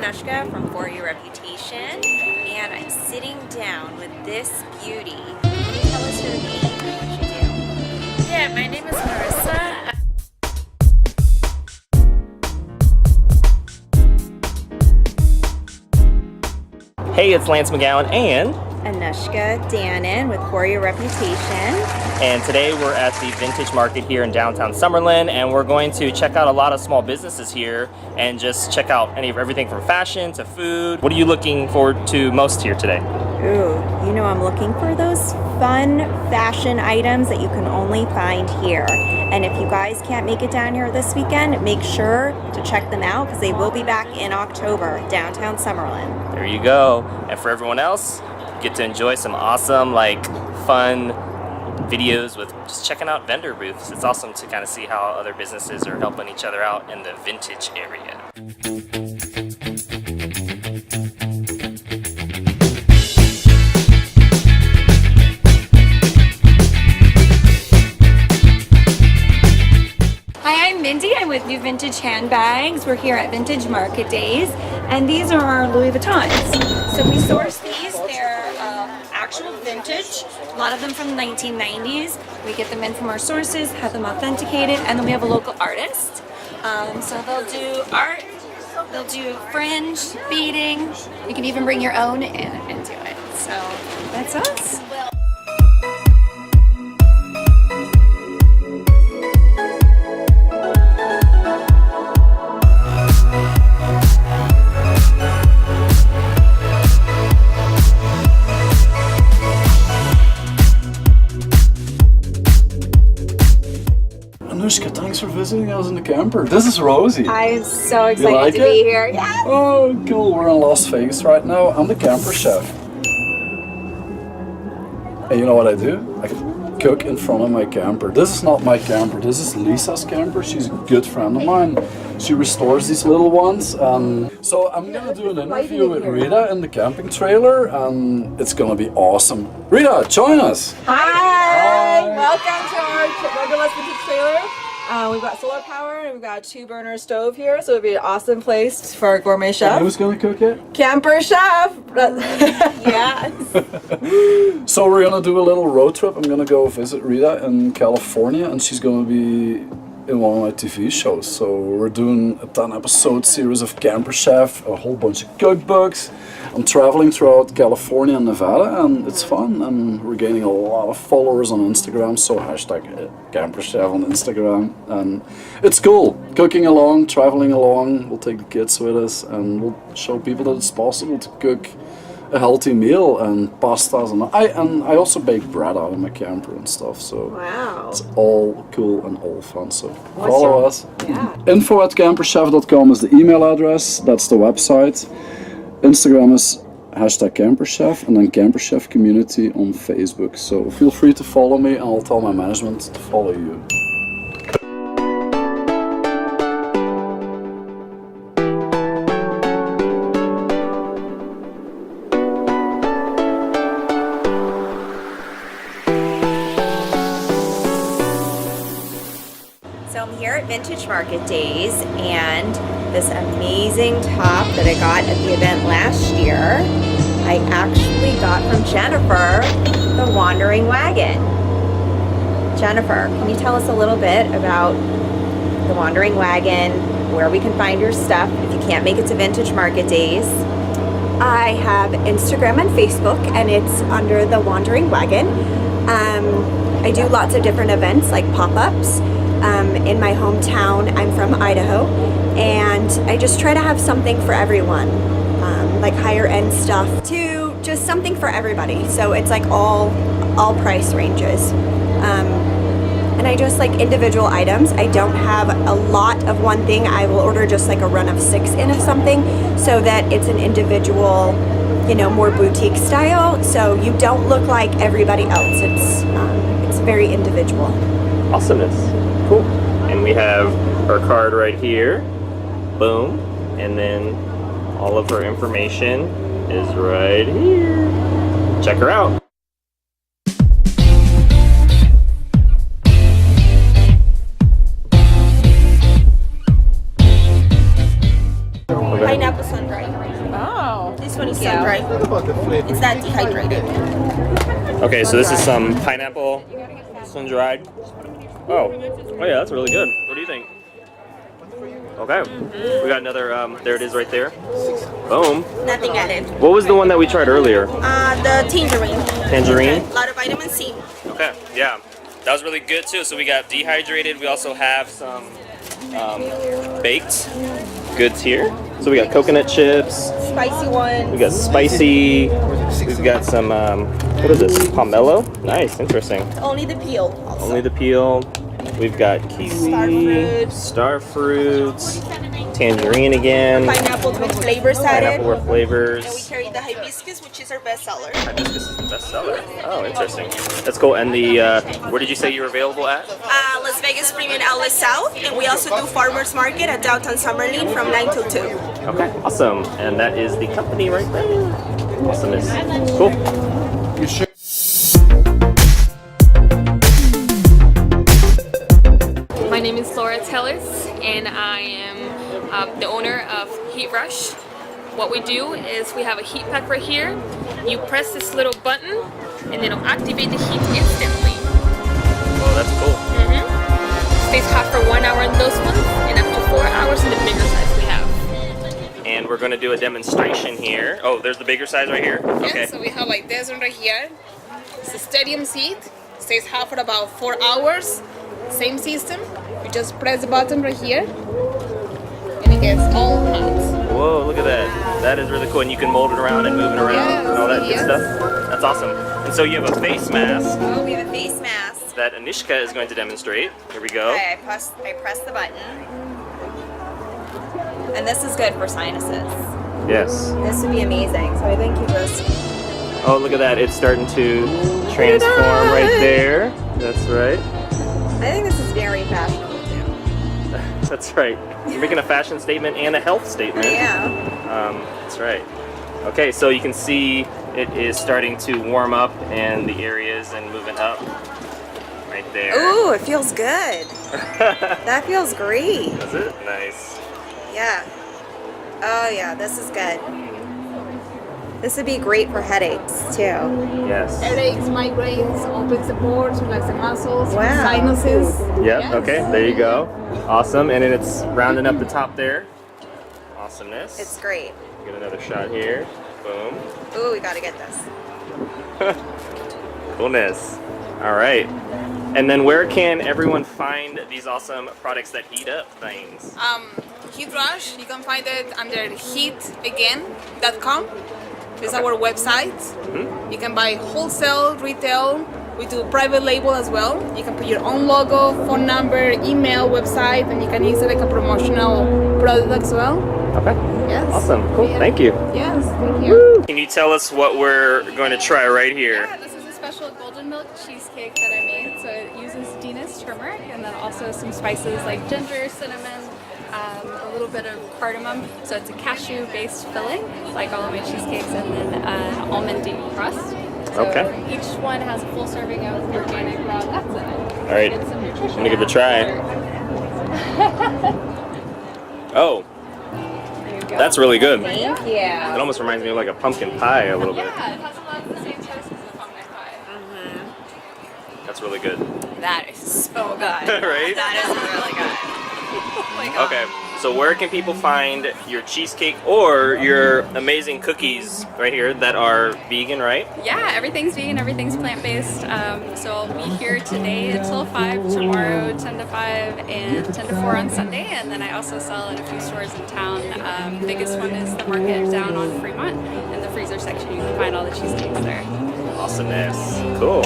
Anoushka from For Your Reputation, and I'm sitting down with this beauty. Can you tell us your name and what you do? Yeah, my name is Marissa. Hey, it's Lance McGowan and Anoushka Dannon with For Your Reputation. And today we're at the Vintage Market here in Downtown Summerlin, and we're going to check out a lot of small businesses here and just check out everything from fashion to food. What are you looking forward to most here today? Ooh, you know, I'm looking for those fun fashion items that you can only find here. And if you guys can't make it down here this weekend, make sure to check them out because they will be back in October, Downtown Summerlin. There you go. And for everyone else, you get to enjoy some awesome, fun videos with just checking out vendor booths. It's awesome to kind of see how other businesses are helping each other out in the vintage area. Hi, I'm Mindy. I'm with New Vintage Handbags. We're here at Vintage Market Days, and these are our Louis Vuittons. So we source these. They're actual vintage, a lot of them from the 1990s. We get them in from our sources, have them authenticated, and then we have a local artist. So they'll do art, they'll do fringe, beading. You can even bring your own and do it. So that's us. Anoushka, thanks for visiting us in the camper. This is Rosie. I'm so excited to be here. Yeah. Oh, cool. We're in Las Vegas right now. I'm the camper chef. And you know what I do? I cook in front of my camper. This is not my camper. This is Lisa's camper. She's a good friend of mine. She restores these little ones. So I'm going to do an interview with Rita in the camping trailer, and it's going to be awesome. Rita, join us. Hi! Welcome to our regular vintage trailer. We've got solar power and we've got a 2-burner stove here, so it'd be an awesome place for a gourmet chef. And who's going to cook it? Camper chef! Yes! So we're going to do a little road trip. I'm going to go visit Rita in California, and she's going to be in one of my TV shows. So we're doing a 10-episode series of Camper Chef, a whole bunch of cookbooks. I'm traveling throughout California and Nevada, and it's fun, and we're gaining a lot of followers on Instagram, so hashtag Camper Chef on Instagram, and it's cool. Cooking along, traveling along, we'll take the kids with us, and we'll show people that it's possible to cook a healthy meal and pastas, and I also bake bread out in my camper and stuff, so Wow. it's all cool and all fun, so follow us. Yeah. info@camperchef.com is the email address, that's the website. Instagram is #camperchef, and then Camper Chef Community on Facebook. So feel free to follow me, and I'll tell my management to follow you. So I'm here at Vintage Market Days, and this amazing top that I got at the event last year, I actually got from Jennifer, the Wandering Wagon. Jennifer, can you tell us a little bit about the Wandering Wagon, where we can find your stuff if you can't make it to Vintage Market Days? I have Instagram and Facebook, and it's under the Wandering Wagon. I do lots of different events like pop-ups. In my hometown, I'm from Idaho, and I just try to have something for everyone, like higher end stuff to just something for everybody. So it's like all price ranges. And I just like individual items. I don't have a lot of one thing. I will order just like a run of 6 in of something so that it's an individual, more boutique style. So you don't look like everybody else. It's very individual. Awesomeness. Cool. And we have our card right here. Boom. And then all of her information is right here. Check her out. sun-dried. Oh. This one is sun-dried. It's not dehydrated. Okay, so this is some pineapple, sun-dried. Oh yeah, that's really good. What do you think? Okay, we got another, there it is right there. Boom. Nothing added. What was the one that we tried earlier? The tangerine. Tangerine? A lot of vitamin C. Okay, yeah. That was really good too. So we got dehydrated. We also have some baked goods here. So we got coconut chips. Spicy one. We got spicy. We've got some, what is this? Pomelo? Nice, interesting. Only the peel. Also. Only the peel. We've got kiwi, star fruits, tangerine again, Pineapple with flavors added. pineapple with flavors. And we carry the hibiscus, which is our best seller. Hibiscus is the best seller. Oh, interesting. That's cool. And the, where did you say you were available at? Las Vegas Premium Outlet South, and we also do farmers market at Downtown Summerlin from 9 till 2. Okay, awesome. And that is the company right there. Awesomeness. Cool. My name is Laura Tellers, and I am the owner of Heat Rush. What we do is we have a heat pack right here. You press this little button, and it'll activate the heat instantly. Oh, that's cool. Stays hot for 1 hour in those ones, and up to 4 hours in the bigger size we have. And we're going to do a demonstration here. Oh, there's the bigger size right here? Okay. Yeah, so we have like this one right here. It's a stadium seat. Stays hot for about 4 hours. Same system. You just press the button right here, and it gets all hot. Whoa, look at that. That is really cool. And you can mold it around and move it around Yes, and all that good yes. stuff. That's awesome. And so you have a face mask Oh, we have a face mask. that Anoushka is going to demonstrate. Here we go. Okay, I press the button. And this is good for sinuses. Yes. This would be amazing. So I think you just... Oh, look at that. It's starting to transform right there. That's right. I think this is very fashionable too. That's right. You're making a fashion statement and a health statement. Yeah. That's right. Okay, so you can see it is starting to warm up in the areas and moving up right there. Ooh, it feels good. That feels great. Does it? Nice. Yeah. Oh yeah, this is good. This would be great for headaches too. Yes. Headaches, migraines, opens the pores, relax the muscles, Wow. sinuses. Yep, Yes. okay, there you go. Awesome, and then it's rounding up the top there. Awesomeness. It's great. Get another shot here. Boom. Ooh, we gotta get this. Coolness. All right. And then where can everyone find these awesome products that heat up things? Heat Rush, you can find it under heatagain.com. This is our website. You can buy wholesale, retail. We do private label as well. You can put your own logo, phone number, email, website, and you can use it like a promotional product as well. Okay. Yes. Awesome. Cool. Thank you. Yes, thank you. Can you tell us what we're going to try right here? Yeah, this is a special golden milk cheesecake that I made. So it uses Venus turmeric and then also some spices like ginger, cinnamon, a little bit of cardamom. So it's a cashew-based filling, like all of my cheesecakes, and then an almondy crust. So Okay. each one has a full serving of organic raw nuts in it. All right. It's some nutrition. I'm gonna give it a try. Oh, There you go. that's really good. Thank you. It almost reminds me of like a pumpkin pie a little bit. Yeah, it has a lot of the same spices as the pumpkin pie. That's really good. That is so good. Right? That is really good. Oh my god. Okay, so where can people find your cheesecake or your amazing cookies right here that are vegan, right? Yeah, everything's vegan, everything's plant-based. So I'll be here today until 5, tomorrow 10 to 5, and 10 to 4 on Sunday. And then I also sell at a few stores in town. The biggest one is the market down on Fremont. In the freezer section, you can find all the cheesecakes there. Awesomeness. Cool.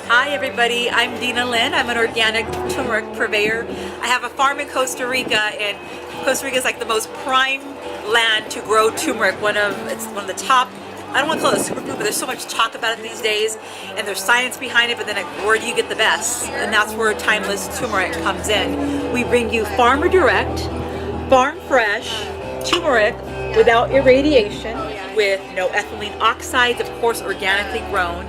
Hi everybody, I'm Dina Lynn. I'm an organic turmeric purveyor. I have a farm in Costa Rica, and Costa Rica is like the most prime land to grow turmeric. It's one of the top, I don't want to call it a superfood, but there's so much talk about it these days, and there's science behind it, but then where do you get the best? And that's where Timeless Turmeric comes in. We bring you farmer direct, farm fresh turmeric without irradiation, with no ethylene oxides, of course organically grown.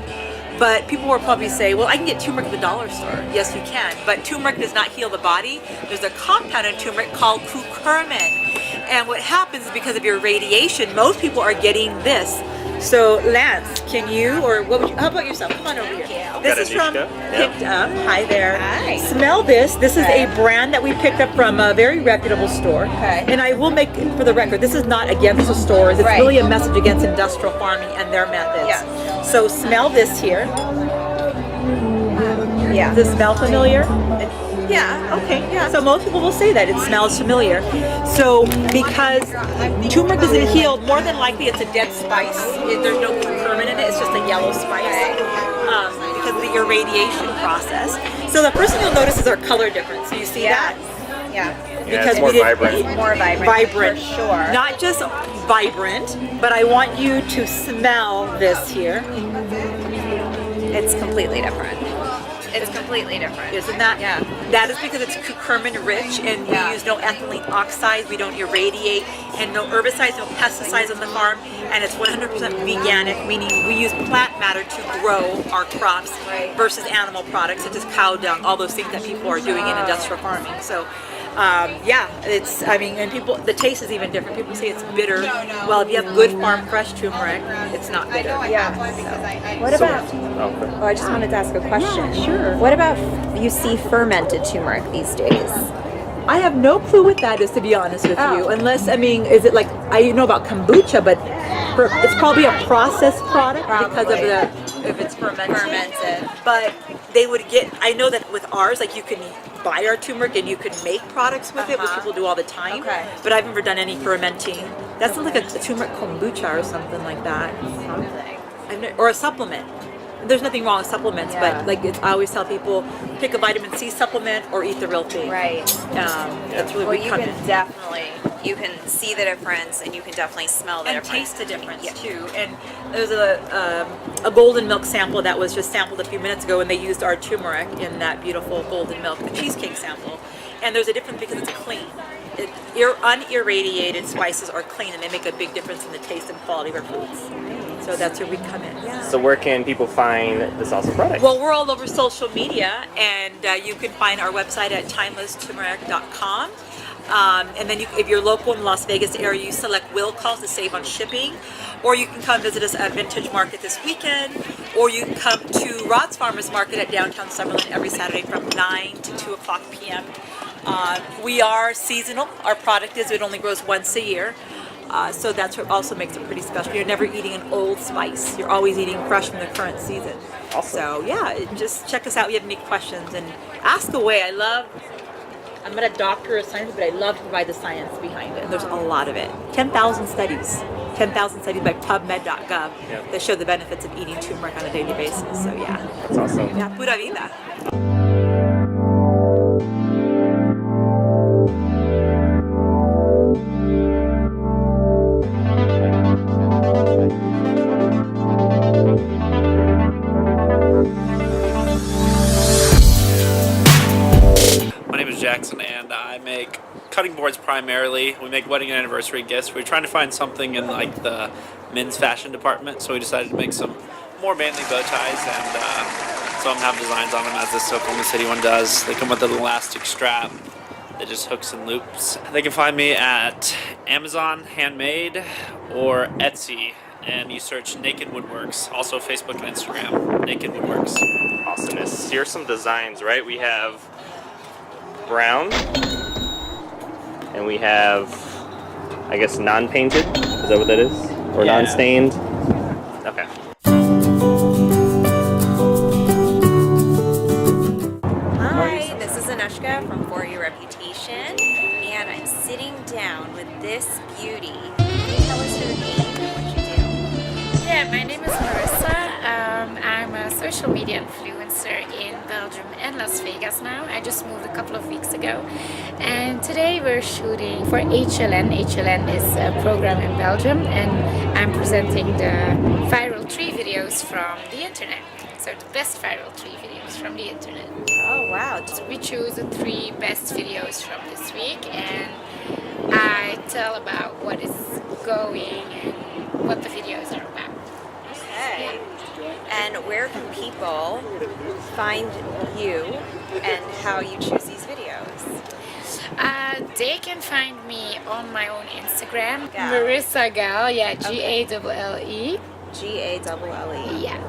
But people will probably say, well, I can get turmeric at the dollar store. Yes, you can. But turmeric does not heal the body. There's a compound in turmeric called curcumin. And what happens is because of your radiation, most people are getting this. So Lance, can you, or what would you, how about yourself? Come on over here. This is from Picked Up. Hi there. Hi. Smell this. This is a brand that we picked up from a very reputable store. Okay. And I will make, for the record, this is not against the stores. It's really a message against industrial farming and their methods. Yeah. So smell this here. Yeah. Does it smell familiar? Yeah. Okay. Yeah. So most people will say that it smells familiar. So because turmeric isn't healed, more than likely it's a dead spice. There's no curcumin in it. It's just a yellow spice because of the irradiation process. So the first thing you'll notice is our color difference. So you see that? Yeah. Because it's more vibrant. More vibrant. Vibrant. For sure. Not just vibrant, but I want you to smell this here. It's completely different. It's completely different. Isn't that? Yeah. That is because it's curcumin rich and we use no ethylene oxides, we don't irradiate, and no herbicides, no pesticides on the farm, and it's 100% veganic, meaning we use plant matter to grow our crops versus animal products such as cow dung, all those things that people are doing in industrial farming. So yeah, it's, I mean, and people, the taste is even different. People say it's bitter. Well, if you have good farm fresh turmeric, it's not bitter. Yeah. So, what about, oh, I just wanted to ask a question. Yeah, sure. What about, you see fermented turmeric these days? I have no clue what that is, to be honest with you. Unless, I mean, is it like, I know about kombucha, but it's probably a processed product because of the, if it's fermented. But they would get, I know that with ours, like you can buy our turmeric and you can make products with it, which people do all the time. Okay. But I've never done any fermenting. That's like a turmeric kombucha or something like that. Or a supplement. There's nothing wrong with supplements, but like I always tell people, pick a vitamin C supplement or eat the real thing. Right. That's really well, you can definitely, you can see the difference and you can definitely smell the and difference. taste the difference too. And there's a golden milk sample that was just sampled a few minutes ago, and they used our turmeric in that beautiful golden milk, the cheesecake sample. And there's a difference because it's clean. Unirradiated spices are clean, and they make a big difference in the taste and quality of our foods. So that's where we come in. Yeah. So where can people find this awesome product? Well, we're all over social media, and you can find our website at timelessturmeric.com. And then if you're local in the Las Vegas area, you select will calls to save on shipping, or you can come visit us at Vintage Market this weekend, or you can come to Rod's Farmers Market at Downtown Summerlin every Saturday from 9 to 2 o'clock p.m. We are seasonal. Our product is, it only grows once a year. So that's what also makes it pretty special. You're never eating an old spice. You're always eating fresh from the current season. Awesome. So yeah, just check us out. If you have any questions, and ask away. I'm not a doctor or scientist, but I love to provide the science behind it. And there's a lot of it. 10,000 studies. 10,000 studies by PubMed.gov that show the benefits of eating turmeric on a daily basis. So yeah. That's awesome. Yeah, pura vida. Jackson, and I make cutting boards primarily. We make wedding and anniversary gifts. We're trying to find something in like the men's fashion department, so we decided to make some more manly bow ties, and some of them have designs on them, as this Oklahoma City one does. They come with an elastic strap that just hooks and loops. They can find me at Amazon Handmade or Etsy, and you search Naked Woodworks. Also Facebook and Instagram, Naked Woodworks. Awesomeness. Here's some designs, right? We have brown, and we have, I guess, non-painted. Is that what that is? Or non-stained? Okay. Hi, this is Anoushka from For Your Reputation, and I'm sitting down with this beauty. Can you tell us your name and what you do? Yeah, my name is Marissa. I'm a social media influencer in Belgium and Las Vegas now. I just moved a couple of weeks ago. And today we're shooting for HLN. HLN is a program in Belgium, and I'm presenting the viral tree videos from the internet. So the best viral tree videos from the internet. Oh wow. So we choose the 3 best videos from this week, and I tell about what is going and what the videos are about. Okay. And where can people find you and how you choose these videos? They can find me on my own Instagram, Gal. Marissa Gal, yeah, Galle. Galle. Yeah.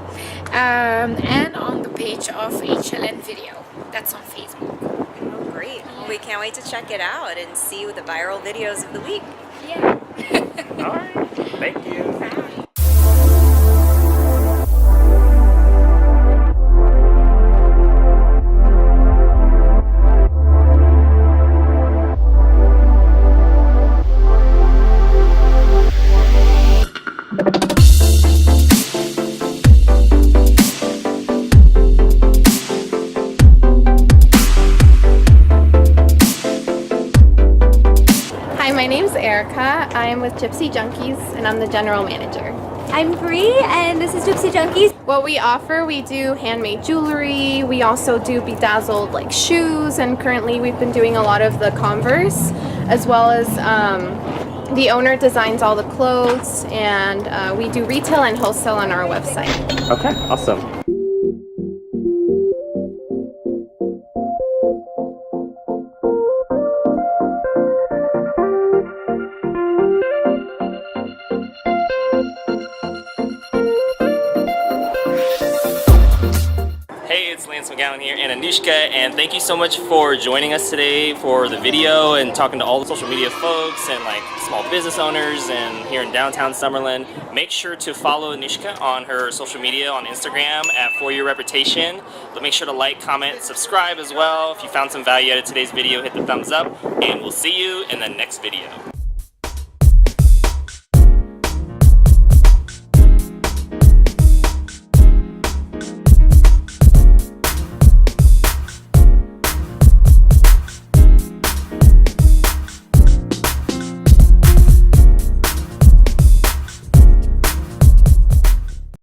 And on the page of HLN Video. That's on Facebook. Oh, great. Well, we can't wait to check it out and see the viral videos of the week. Yeah. All right. Thank you. Hi, my name's Erica. I'm with Gypsy Junkies and I'm the general manager. I'm Bree, and this is Gypsy Junkies. What we offer, we do handmade jewelry. We also do bedazzled like shoes, and currently we've been doing a lot of the Converse, as well as the owner designs all the clothes, and we do retail and wholesale on our website. Okay, awesome. Hey, it's Lance McGowan here and Anoushka, and thank you so much for joining us today for the video and talking to all the social media folks and like small business owners and here in downtown Summerlin. Make sure to follow Anoushka on her social media on Instagram at For Your Reputation. But make sure to like, comment, subscribe as well. If you found some value out of today's video, hit the thumbs up, and we'll see you in the next video.